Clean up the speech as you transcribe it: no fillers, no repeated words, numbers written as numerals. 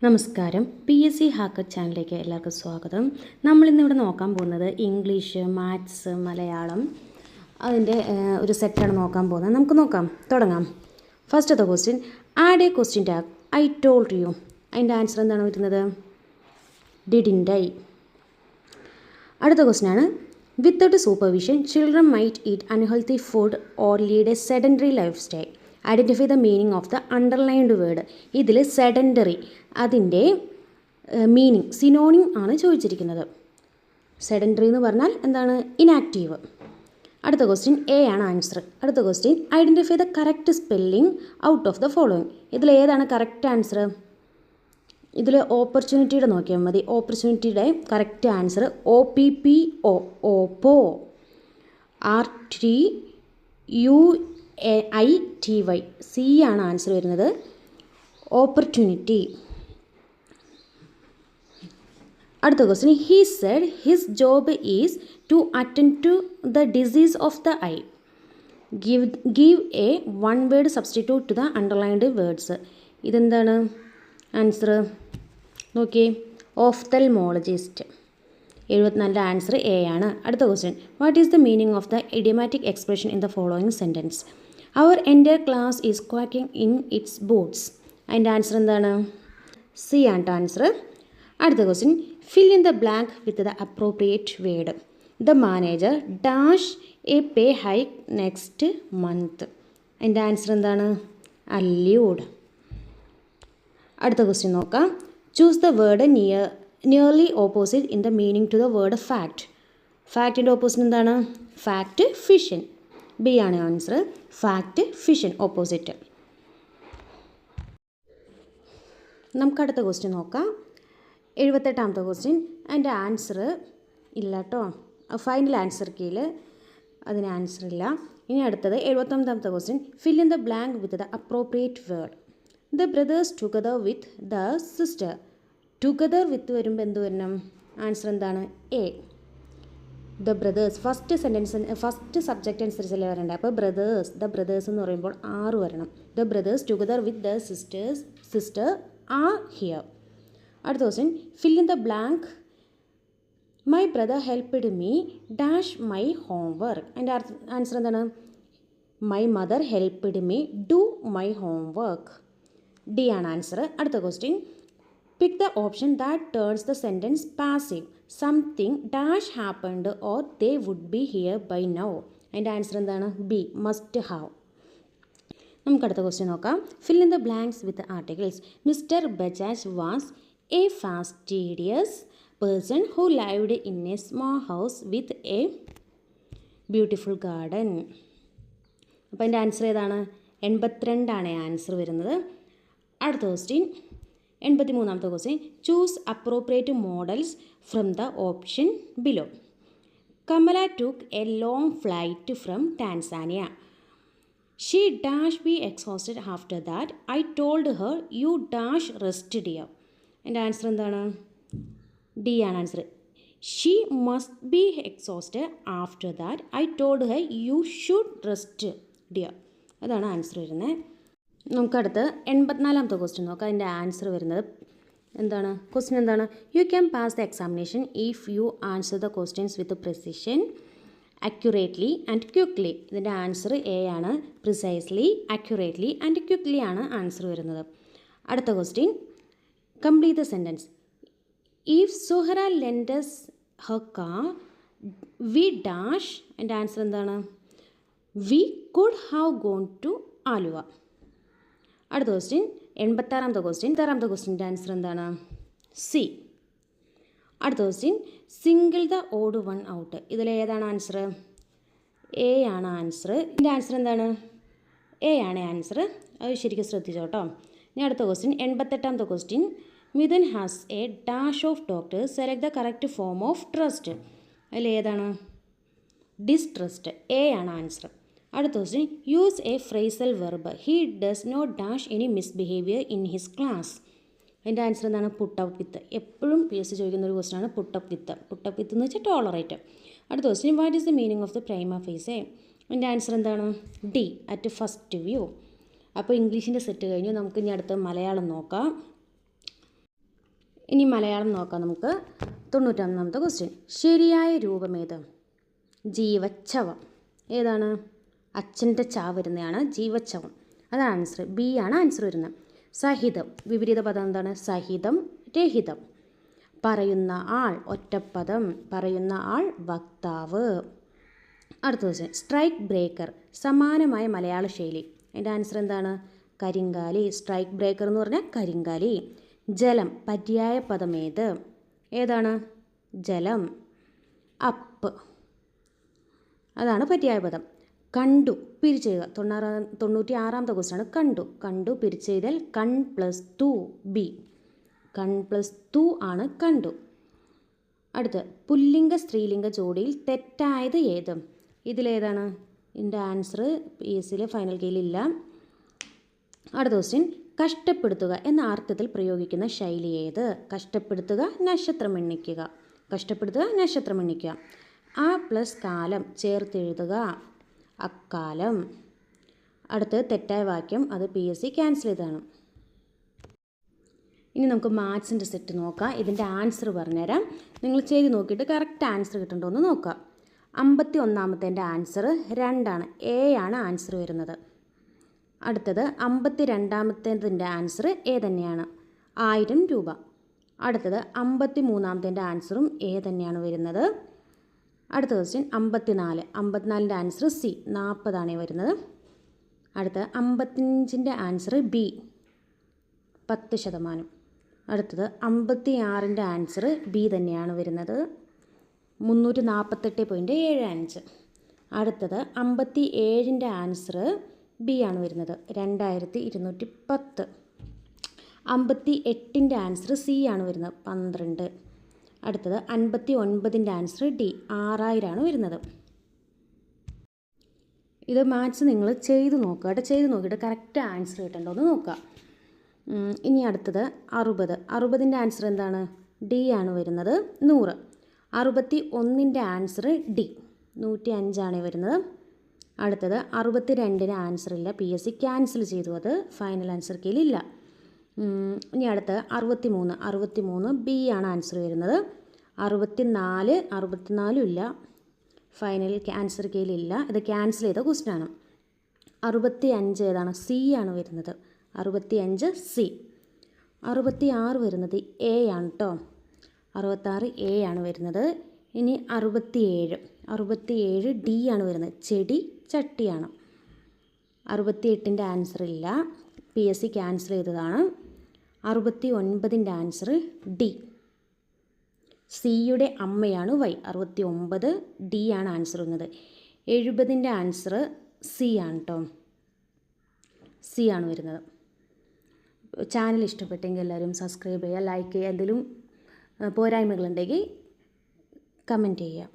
നമസ്കാരം. PSC hacker ചാനലിലേക്ക് എല്ലാവർക്കും സ്വാഗതം. നമ്മളിന്നിവിടെ നോക്കാൻ പോകുന്നത് ഇംഗ്ലീഷ്, മാത്സ്, മലയാളം അതിൻ്റെ ഒരു സെറ്റാണ് നോക്കാൻ പോകുന്നത്. നമുക്ക് നോക്കാം, തുടങ്ങാം. ഫസ്റ്റത്തെ question, add A question tag I told you. അതിൻ്റെ ആൻസർ എന്താണ് വരുന്നത്? Didn't I. അടുത്ത ക്വസ്റ്റ്യനാണ്, without supervision children might eat unhealthy food or lead A sedentary life style. Identify the meaning of the underlined word. ഇതിൽ sedentary അതിൻ്റെ meaning synonym ആണ് ചോദിച്ചിരിക്കുന്നത്. Sedentary എന്ന് പറഞ്ഞാൽ എന്താണ്? ഇനാക്റ്റീവ്. അടുത്ത ക്വസ്റ്റ്യൻ എ ആണ് ആൻസർ. അടുത്ത question, identify the correct spelling out of the following. ഇതിൽ ഏതാണ് കറക്റ്റ് ആൻസർ? ഇതിൽ ഓപ്പർച്യൂണിറ്റിയുടെ നോക്കിയാൽ മതി. ഓപ്പർച്യൂണിറ്റിയുടെ കറക്റ്റ് ആൻസർ OPPO, ഓപ്പോ. RTUITY, സി ആണ് ആൻസർ വരുന്നത്, ഓപ്പർച്യൂണിറ്റി. അടുത്ത question, he said his job is to attend to the disease of the eye. Give a one word substitute to the underlined words. ഇതെന്താണ് ആൻസർ? നോക്കിയേ, ophthalmologist. 74 answer A ആണ്. അടുത്ത question, what is the meaning of the idiomatic expression in the following sentence? Our entire class is quaking in its boots. അതിൻ്റെ answer എന്താണ്? C ആണ് answer. അടുത്ത question, fill in the blank with the appropriate word. The manager dash a pay hike next month. അതിൻ്റെ answer എന്താണ്? Allude. അടുത്ത question നോക്കാം, choose the word nearly opposite in the meaning to the word fact. ഫാക്റ്റിൻ്റെ opposite എന്താണ്? Fact, fiction. B ആണ് answer, fact, fiction opposite. നമുക്ക് അടുത്ത question നോക്കാം. 78ാമത്തെ ക്വസ്റ്റ്യൻ, അതിൻ്റെ ആൻസർ ഇല്ല കേട്ടോ. ഫൈനൽ ആൻസർ കീഴിൽ അതിന് ആൻസർ ഇല്ല. ഇനി അടുത്തത് 79ാമത്തെ question, fill in the blank with the appropriate word. The brothers together with the sister. Together with വരുമ്പോൾ എന്ത് വരണം? ആൻസർ എന്താണ്? A. The brothers first sentence, first subject അനുസരിച്ചല്ലേ വരണ്ടേ. അപ്പോൾ ബ്രദേഴ്സ്, ദ ബ്രദേഴ്സ് എന്ന് പറയുമ്പോൾ ആറ് വരണം. The brothers together with the sister are here. അടുത്ത question, fill in the blank my brother helped me dash my homework. അതിൻ്റെ answer എന്താണ്? My mother helped me do my homework. D ആണ് answer. അടുത്ത question, pick the option that turns the sentence passive. Something dash happened or they would be here by now. അതിൻ്റെ answer എന്താണ്? B, must have. നമുക്ക് അടുത്ത question നോക്കാം. Fill in the blanks with articles. Mister Bajaj was a fastidious person who lived in a small house with a beautiful garden. അപ്പോൾ അതിൻ്റെ answer ഏതാണ്? 82 ആണ് answer വരുന്നത്. അടുത്ത question 83ാമത്തെ question, choose appropriate modals from the option below. Kamala took a long flight from Tanzania. She dash be exhausted after that. I told her you dash rest dear. എൻ്റെ answer എന്താണ്? D ആണ് answer. She must be exhausted after that. I told her you should rest dear. അതാണ് answer വരുന്നത്. നമുക്കടുത്ത് 84ാമത്തെ question നോക്കാം. അതിൻ്റെ answer വരുന്നത് എന്താണ്? ക്വസ്റ്റ്യൻ എന്താണ്? You can pass the examination if you answer the questions with precision, accurately and quickly. ഇതിൻ്റെ answer A ആണ്. പ്രിസൈസ്ലി, അക്യുറേറ്റ്ലി ആൻഡ് ക്വിക്ക്ലി ആണ് ആൻസർ വരുന്നത്. അടുത്ത question, complete the sentence. If Suhara lends her car we dash. എൻ്റെ answer എന്താണ്? We could have gone to Aluva. അടുത്ത question 86ാമത്തെ ക്വസ്റ്റ്യൻ്റെ ആൻസർ എന്താണ്? സി. അടുത്ത question, single the odd one out. ഇതിൽ ഏതാണ് ആൻസർ? എ ആണ് ആൻസർ. ഇതിൻ്റെ ആൻസർ എന്താണ്? എ ആണ് ആൻസർ. അത് ശരിക്കും ശ്രദ്ധിച്ചോ കേട്ടോ. ഇനി അടുത്ത ക്വസ്റ്റ്യൻ 88ാമത്തെ question, Mithun has a dash of doctors. Select the correct form of trust. അതിൽ ഏതാണ്? ഡിസ്ട്രസ്റ്റ്. എ ആണ് ആൻസർ. അടുത്ത question, use a phrasal verb. He does not dash any misbehaviour in his class. അതിൻ്റെ ആൻസർ എന്താണ്? Put up with. എപ്പോഴും PSC ചോദിക്കുന്ന ഒരു ക്വസ്റ്റ്യനാണ് put up with. Put up with എന്ന് വെച്ചാൽ ടോളറേറ്റ്. അടുത്ത question, what is the meaning of the prima face? അതിൻ്റെ ആൻസർ എന്താണ്? D, at first view. അപ്പോൾ ഇംഗ്ലീഷിൻ്റെ സെറ്റ് കഴിഞ്ഞു. നമുക്ക് ഇനി അടുത്ത മലയാളം നോക്കാം. ഇനി മലയാളം നോക്കാം നമുക്ക്. 91ാമത്തെ ക്വസ്റ്റ്യൻ. ശരിയായ രൂപമേത്? ജീവച്ഛവം. ഏതാണ്? അച്ഛൻ്റെ ച വരുന്നതാണ് ജീവച്ഛവം. അതാണ് ആൻസർ. ബി ആണ് ആൻസർ വരുന്നത്. സഹിതം. വിപരീത പദം എന്താണ്? സഹിതം, രഹിതം. പറയുന്ന ആൾ ഒറ്റപ്പദം. പറയുന്ന ആൾ വക്താവ്. അടുത്ത ക്വസ്റ്റ്യൻ. സ്ട്രൈക്ക് ബ്രേക്കർ സമാനമായ മലയാള ശൈലി. അതിൻ്റെ ആൻസർ എന്താണ്? കരിങ്കാലി. സ്ട്രൈക്ക് ബ്രേക്കർ എന്ന് പറഞ്ഞാൽ കരിങ്കാലി. ജലം പര്യായ പദം ഏത്? ഏതാണ്? ജലം. അപ്പ്. അതാണ് പര്യായ പദം. കണ്ടു പിരിച്ചെഴുതുക. 96ാമത്തെ ക്വസ്റ്റ്യൻ ആണ്. കണ്ടു. കണ്ടു പിരിച്ചെഴുതൽ കൺ പ്ലസ് ടു ബി. കൺ പ്ലസ് ടു ആണ് കണ്ടു. അടുത്ത് പുല്ലിംഗ സ്ത്രീലിംഗ ജോഡിയിൽ തെറ്റായത് ഏത്? ഇതിലേതാണ്? ഇതിൻ്റെ ആൻസർ PSCയിൽ ഫൈനൽ കെയിലില്ല. അടുത്ത ക്വസ്റ്റ്യൻ. കഷ്ടപ്പെടുത്തുക എന്ന അർത്ഥത്തിൽ പ്രയോഗിക്കുന്ന ശൈലി ഏത്? കഷ്ടപ്പെടുത്തുക, നക്ഷത്രം എണ്ണിക്കുക. കഷ്ടപ്പെടുത്തുക, നക്ഷത്രം എണ്ണിക്കുക. ആ പ്ലസ് കാലം ചേർത്തെഴുതുക. അക്കാലം. അടുത്ത് തെറ്റായ വാക്യം. അത് PSC ക്യാൻസൽ ചെയ്തതാണ്. ഇനി നമുക്ക് മാത്സിൻ്റെ സെറ്റ് നോക്കാം. ഇതിൻ്റെ ആൻസർ പറഞ്ഞുതരാം. നിങ്ങൾ ചെയ്ത് നോക്കിയിട്ട് കറക്റ്റ് ആൻസർ കിട്ടുന്നുണ്ടോ എന്ന് നോക്കാം. 51ാമത്തേൻ്റെ ആൻസർ 2 ആണ്. എ ആണ് ആൻസർ വരുന്നത്. അടുത്തത് 52ാമത്തേതിൻ്റെ ആൻസർ എ തന്നെയാണ്. 1000 രൂപ. അടുത്തത് 53ാമത്തേൻ്റെ ആൻസറും എ തന്നെയാണ് വരുന്നത്. അടുത്ത ക്വസ്റ്റ്യൻ 54. 54ൻ്റെ ആൻസർ സി, 40 ആണ് വരുന്നത്. അടുത്ത 55ൻ്റെ ആൻസർ ബി, 10%. അടുത്തത് 56ൻ്റെ ആൻസർ ബി തന്നെയാണ് വരുന്നത്, 348.75. അടുത്തത് 57ൻ്റെ ആൻസർ ബി ആണ് വരുന്നത്, 2210. 58ൻ്റെ ആൻസർ സി ആണ് വരുന്നത്, 12. അടുത്തത് 59ൻ്റെ ആൻസർ ഡി, 6000 ആണ് വരുന്നത്. ഇത് മാത്സ് നിങ്ങൾ ചെയ്ത് നോക്കുക കേട്ടോ. ചെയ്ത് നോക്കിയിട്ട് കറക്റ്റ് ആൻസർ കിട്ടണ്ടോ എന്ന് നോക്കുക. ഇനി അടുത്തത് 60ൻ്റെ ആൻസർ എന്താണ്? ഡി ആണ് വരുന്നത്, 100. 61ൻ്റെ ആൻസർ ഡി, 105 ആണ് വരുന്നത്. അടുത്തത് 62ന് ആൻസർ ഇല്ല, PSC ക്യാൻസൽ ചെയ്തു, അത് ഫൈനൽ ആൻസർ കീഴിലില്ല. ഇനി അടുത്ത് 63 ബി ആണ് ആൻസർ വരുന്നത്. 64 ഇല്ല, ഫൈനൽ ആൻസർ കീഴിലില്ല, ഇത് ക്യാൻസൽ ചെയ്ത ക്വസ്റ്റ്യൻ ആണ്. 65 ഏതാണ്? സി ആണ് വരുന്നത്, 65 സി. 66 വരുന്നത് എ ആണ് കേട്ടോ, 66 എ ആണ് വരുന്നത്. ഇനി 67 ഡി ആണ് വരുന്നത്, ചെടി ചട്ടിയാണ്. 68ൻ്റെ ആൻസർ ഇല്ല, PSC ക്യാൻസൽ ചെയ്തതാണ്. 69ൻ്റെ ആൻസർ ഡി, സിയുടെ അമ്മയാണ് വൈ, 69 ഡി ആണ് ആൻസർ വന്നത്. 70ൻ്റെ ആൻസർ സി ആണ് കേട്ടോ, സി ആണ് വരുന്നത്. ചാനൽ ഇഷ്ടപ്പെട്ടെങ്കിൽ എല്ലാവരും സബ്സ്ക്രൈബ് ചെയ്യുക, ലൈക്ക് ചെയ്യുക. എന്തെങ്കിലും പോരായ്മകളുണ്ടെങ്കിൽ കമൻറ്റ് ചെയ്യുക.